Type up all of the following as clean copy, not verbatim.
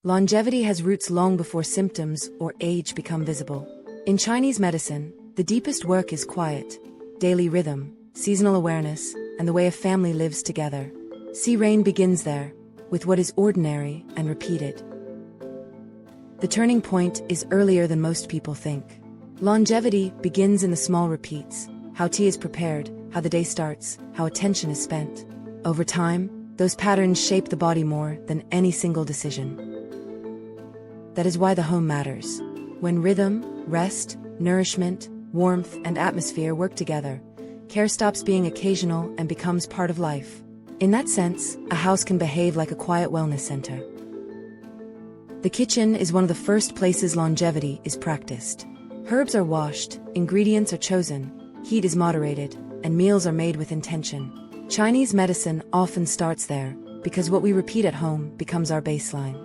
Longevity has roots long before symptoms or age become visible. In Chinese medicine, the deepest work is quiet, daily rhythm, seasonal awareness, and the way a family lives together. SEERAIN begins there, with what is ordinary and repeated. The turning point is earlier than most people think. Longevity begins in the small repeats: how tea is prepared, how the day starts, how attention is spent. Over time, those patterns shape the body more than any single decision. That is why the home matters. When rhythm, rest, nourishment, warmth, and atmosphere work together, care stops being occasional and becomes part of life. In that sense, a house can behave like a quiet wellness center. The kitchen is one of the first places longevity is practiced. Herbs are washed, ingredients are chosen, heat is moderated, and meals are made with intention. Chinese medicine often starts there, because what we repeat at home becomes our baseline.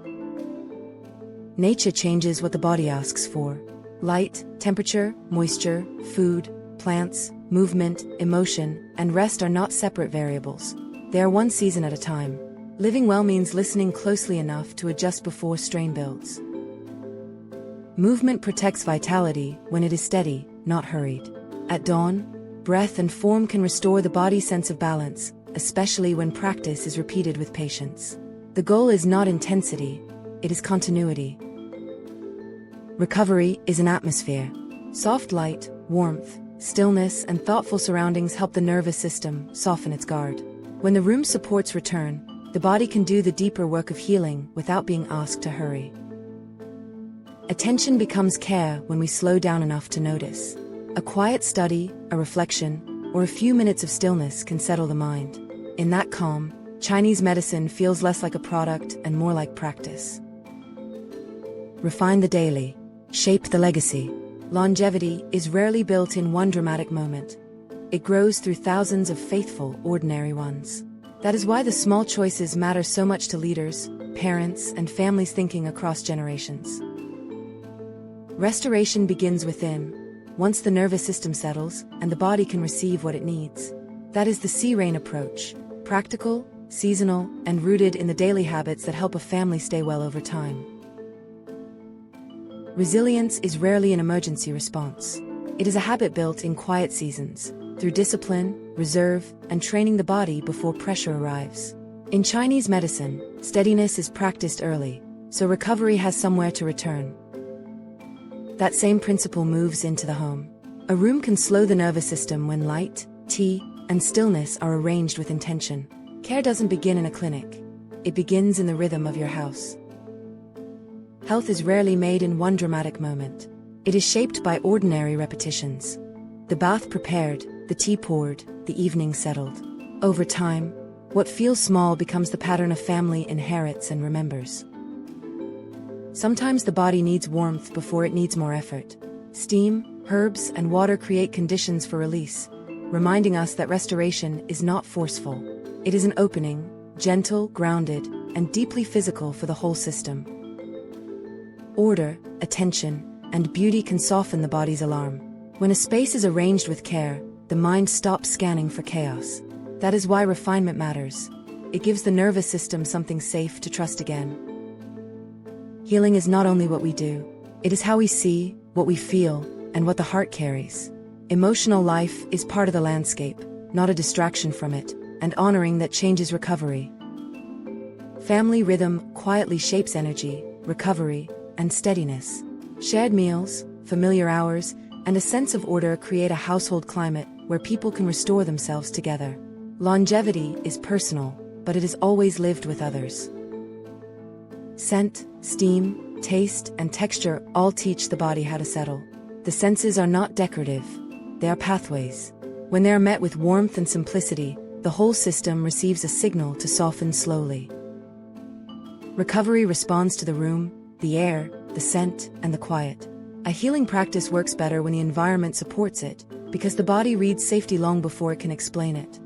Nature changes what the body asks for. Light, temperature, moisture, food, plants, movement, emotion, and rest are not separate variables. They are one season at a time. Living well means listening closely enough to adjust before strain builds. Movement protects vitality when it is steady, not hurried. At dawn, breath and form can restore the body's sense of balance, especially when practice is repeated with patience. The goal is not intensity, it is continuity. Recovery is an atmosphere. Soft light, warmth, stillness, and thoughtful surroundings help the nervous system soften its guard. When the room supports return, the body can do the deeper work of healing without being asked to hurry. Attention becomes care when we slow down enough to notice. A quiet study, a reflection, or a few minutes of stillness can settle the mind. In that calm, Chinese medicine feels less like a product and more like practice. Refine the daily. Shape the legacy. Longevity is rarely built in one dramatic moment. It grows through thousands of faithful, ordinary ones. That is why the small choices matter so much to leaders, parents, and families thinking across generations. Restoration begins within, once the nervous system settles and the body can receive what it needs. That is the SEERAIN approach: practical, seasonal, and rooted in the daily habits that help a family stay well over time. Resilience is rarely an emergency response. It is a habit built in quiet seasons, through discipline, reserve, and training the body before pressure arrives. In Chinese medicine, steadiness is practiced early, so recovery has somewhere to return. That same principle moves into the home. A room can slow the nervous system when light, tea, and stillness are arranged with intention. Care doesn't begin in a clinic. It begins in the rhythm of your house. Health is rarely made in one dramatic moment. It is shaped by ordinary repetitions. The bath prepared, the tea poured, the evening settled. Over time, what feels small becomes the pattern a family inherits and remembers. Sometimes the body needs warmth before it needs more effort. Steam, herbs, and water create conditions for release, reminding us that restoration is not forceful. It is an opening, gentle, grounded, and deeply physical for the whole system. Order, attention, and beauty can soften the body's alarm. When a space is arranged with care, the mind stops scanning for chaos. That is why refinement matters. It gives the nervous system something safe to trust again. Healing is not only what we do, it is how we see, what we feel, and what the heart carries. Emotional life is part of the landscape, not a distraction from it, and honoring that changes recovery. Family rhythm quietly shapes energy, recovery, and steadiness. Shared meals, familiar hours, and a sense of order create a household climate where people can restore themselves together. Longevity is personal, but it is always lived with others. Scent, steam, taste, and texture all teach the body how to settle. The senses are not decorative, they are pathways. When they are met with warmth and simplicity, the whole system receives a signal to soften slowly. Recovery responds to the room, the air, the scent, and the quiet. A healing practice works better when the environment supports it, because the body reads safety long before it can explain it.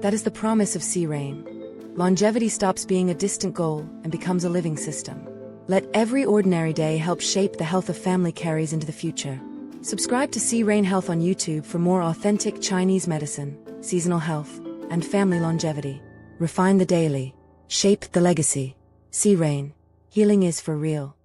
That is the promise of SEERAIN. Longevity stops being a distant goal and becomes a living system. Let every ordinary day help shape the health a family carries into the future. Subscribe to SEERAIN Health on YouTube for more authentic Chinese medicine, seasonal health, and family longevity. Refine the daily. Shape the legacy. SEERAIN. Healing is for real.